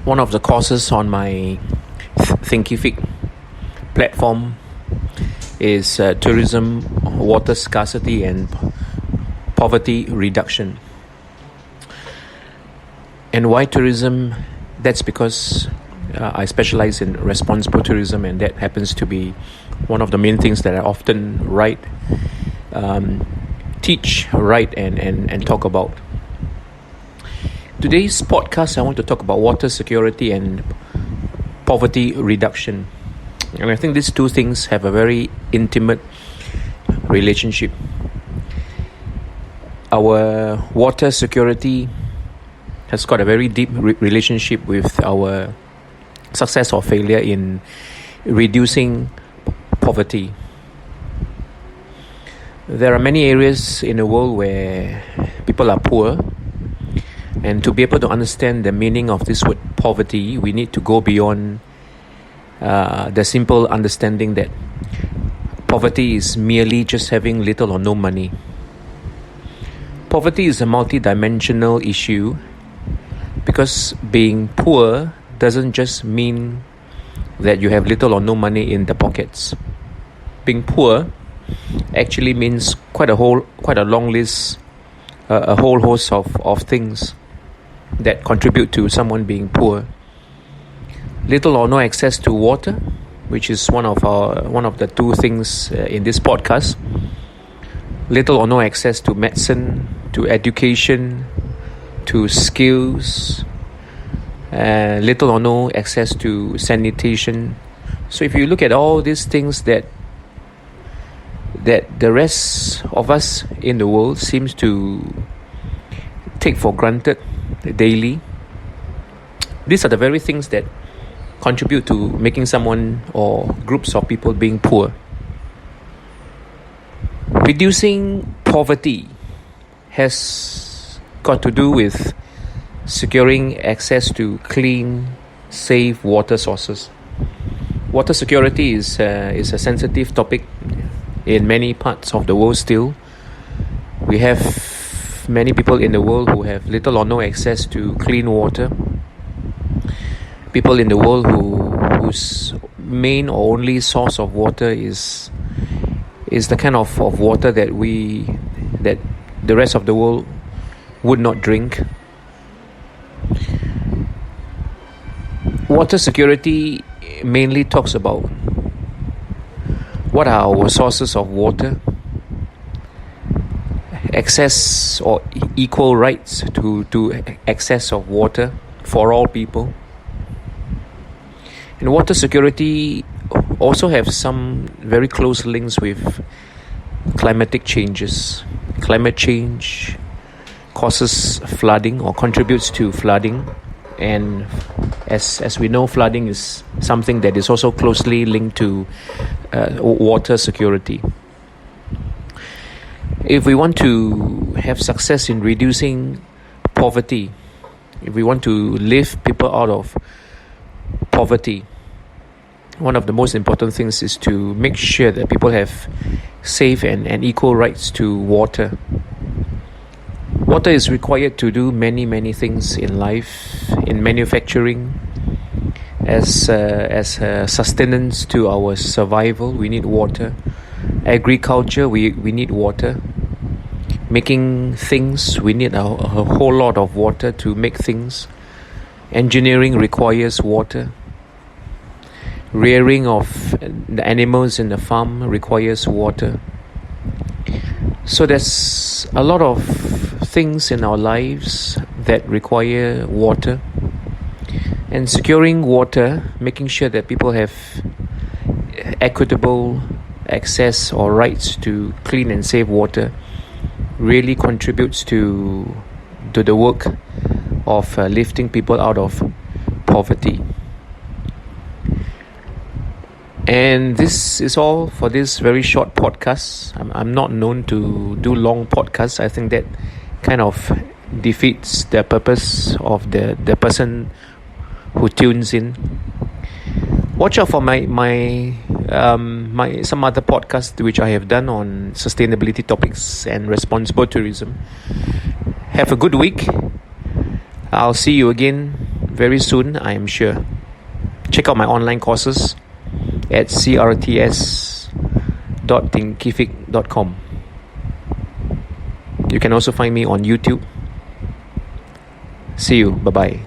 One of the courses on my Thinkific platform is tourism, water scarcity and poverty reduction. And why tourism? That's because I specialize in responsible tourism, and that happens to be one of the main things that I often teach, write and talk about. Today's podcast, I want to talk about water security and poverty reduction. And I think these two things have a very intimate relationship. Our water security has got a very deep relationship with our success or failure in reducing poverty. There are many areas in the world where people are poor, and to be able to understand the meaning of this word poverty, we need to go beyond the simple understanding that poverty is merely just having little or no money. Poverty is a multi-dimensional issue because being poor doesn't just mean that you have little or no money in the pockets. Being poor actually means quite a long list, a whole host of things that contribute to someone being poor. Little or no access to water, which is one of the two things in this podcast. Little or no access to medicine, to education, to skills. Little or no access to sanitation. So if you look at all these things that the rest of us in the world seems to take for granted daily, these are the very things that contribute to making someone or groups of people being poor. Reducing poverty has got to do with securing access to clean, safe water sources. Water security is a sensitive topic in many parts of the world still. We have many people in the world who have little or no access to clean water. People in the world whose main or only source of water is the kind of water that the rest of the world would not drink. Water security mainly talks about what are our sources of water, access or equal rights to access of water for all people. And water security also have some very close links with climatic changes. Climate change causes flooding or contributes to flooding, and as we know, flooding is something that is also closely linked to water security. If we want to have success in reducing poverty, if we want to lift people out of poverty, one of the most important things is to make sure that people have safe and equal rights to water. Water is required to do many things in life, in manufacturing, as sustenance to our survival. We need water. Agriculture, we need water. Making things, we need a whole lot of water to make things. Engineering requires water. Rearing of the animals in the farm requires water. So there's a lot of things in our lives that require water. And securing water, making sure that people have equitable access or rights to clean and safe water, really contributes to the work of lifting people out of poverty. And this is all for this very short podcast. I'm not known to do long podcasts. I think that kind of defeats the purpose of the person who tunes in. Watch out for my some other podcasts which I have done on sustainability topics and responsible tourism. Have a good week. I'll see you again very soon, I am sure. Check out my online courses at crts.thinkific.com. You can also find me on YouTube. See you. Bye-bye.